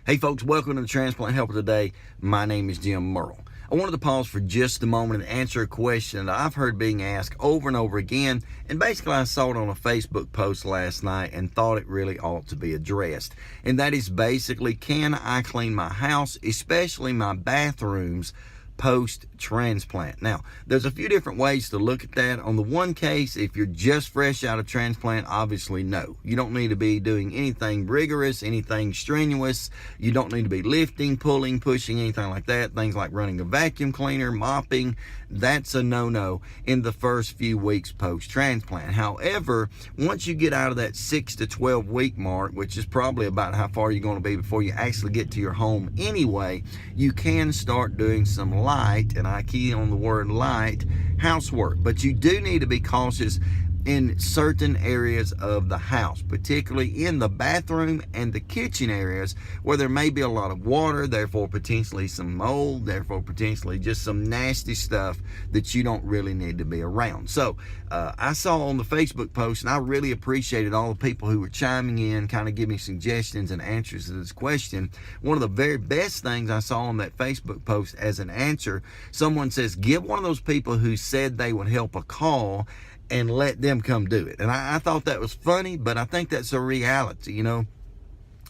Hey folks, welcome to the Transplant Helper today. My name is Jim Merle. I wanted to pause for just a moment and answer a question that I've heard being asked over and over again, and basically I saw it on a Facebook post last night and thought it really ought to be addressed. And that is basically, can I clean my house, especially my bathrooms, post-transplant? Now, there's a few different ways to look at that. On the one case, if you're just fresh out of transplant, obviously no. You don't need to be doing anything rigorous, anything strenuous. You don't need to be lifting, pulling, pushing, anything like that. Things like running a vacuum cleaner, mopping, that's a no-no in the first few weeks post-transplant. However, once you get out of that 6 to 12 week mark, which is probably about how far you're going to be before you actually get to your home anyway, you can start doing some light, and I key on the word light, housework. But you do need to be cautious in certain areas of the house, particularly in the bathroom and the kitchen areas where there may be a lot of water, therefore potentially some mold, therefore potentially just some nasty stuff that you don't really need to be around. So I saw on the Facebook post, and I really appreciated all the people who were chiming in, kind of giving me suggestions and answers to this question. One of the very best things I saw on that Facebook post as an answer, someone says, give one of those people who said they would help a call and let them come do it. And I thought that was funny, but I think that's a reality. You know,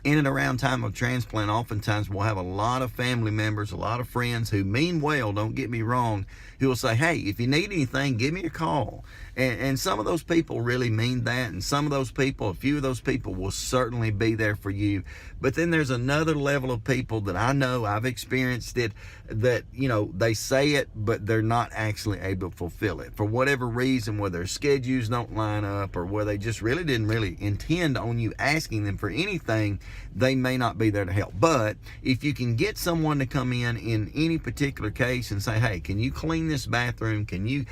in and around time of transplant, oftentimes we'll have a lot of family members, a lot of friends who mean well, don't get me wrong, who will say, hey, if you need anything, give me a call. And some of those people really mean that, and some of those people, a few of those people will certainly be there for you. But then there's another level of people that I know, I've experienced it, that, you know, they say it, but they're not actually able to fulfill it. For whatever reason, whether their schedules don't line up or where they just really didn't intend on you asking them for anything, they may not be there to help. But if you can get someone to come in any particular case and say, hey, can you clean this bathroom? Can you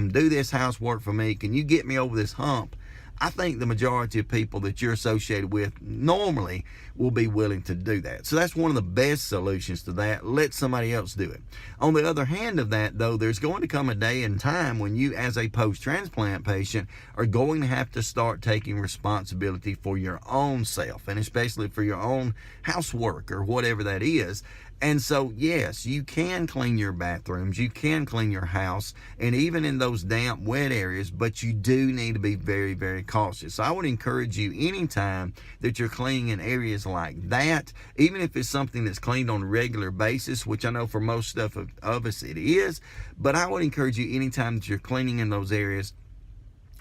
do this housework for me? Can you get me over this hump? I think the majority of people that you're associated with normally will be willing to do that. So that's one of the best solutions to that. Let somebody else do it. On the other hand of that, though, there's going to come a day and time when you, as a post-transplant patient, are going to have to start taking responsibility for your own self, and especially for your own housework or whatever that is. And so, yes, you can clean your bathrooms, you can clean your house, and even in those damp, wet areas, but you do need to be very, very cautious. So I would encourage you, anytime that you're cleaning in areas like that, even if it's something that's cleaned on a regular basis, which I know for most stuff of us it is, but I would encourage you, anytime that you're cleaning in those areas,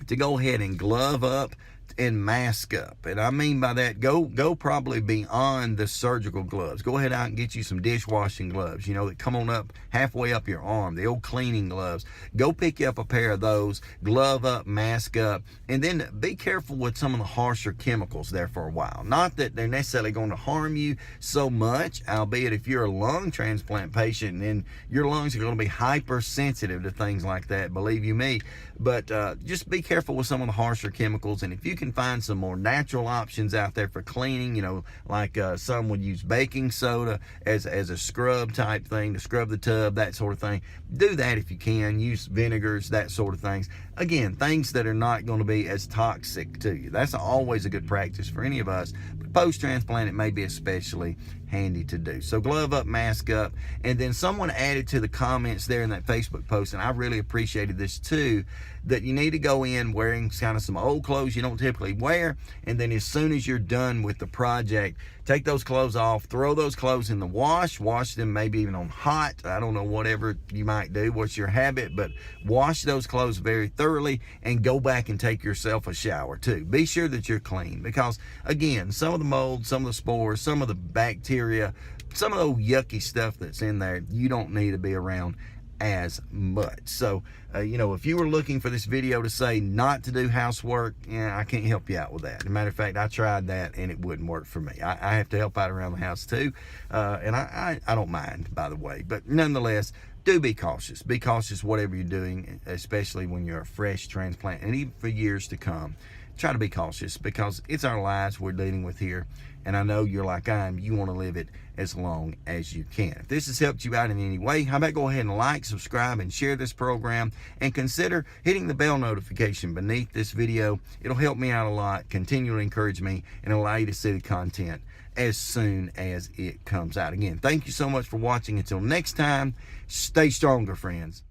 to go ahead and glove up and mask up. And I mean by that, go probably beyond the surgical gloves. Go ahead out and get you some dishwashing gloves, you know, that come on up halfway up your arm, the old cleaning gloves. Go pick you up a pair of those, glove up, mask up, and then be careful with some of the harsher chemicals there for a while. Not that they're necessarily going to harm you so much, albeit if you're a lung transplant patient, then your lungs are going to be hypersensitive to things like that, believe you me. But just be careful with some of the harsher chemicals, and if you can find some more natural options out there for cleaning, you know, like some would use baking soda as a scrub type thing to scrub the tub, that sort of thing. Do that if you can. Use vinegars, that sort of things. Again, things that are not going to be as toxic to you. That's always a good practice for any of us, but post-transplant it may be especially handy to do. So glove up, mask up. And then someone added to the comments there in that Facebook post, and I really appreciated this too, that you need to go in wearing kind of some old clothes you don't typically wear, and then as soon as you're done with the project, take those clothes off, throw those clothes in the wash them maybe even on hot, I don't know, whatever you might do, what's your habit, but wash those clothes very thoroughly and go back and take yourself a shower too. Be sure that you're clean, because again, some of the mold, some of the spores, some of the bacteria, some of the yucky stuff that's in there, you don't need to be around as much. So you know, if you were looking for this video to say not to do housework, yeah, I can't help you out with that. As a matter of fact, I tried that and it wouldn't work for me. I have to help out around the house too, and I don't mind, by the way, but nonetheless, do be cautious. Be cautious whatever you're doing, especially when you're a fresh transplant, and even for years to come. Try to be cautious, because it's our lives we're dealing with here, and I know you're like I am. You want to live it as long as you can. If this has helped you out in any way, how about go ahead and like, subscribe, and share this program, and consider hitting the bell notification beneath this video. It'll help me out a lot, continue to encourage me, and allow you to see the content as soon as it comes out. Again, thank you so much for watching. Until next time, stay stronger, friends.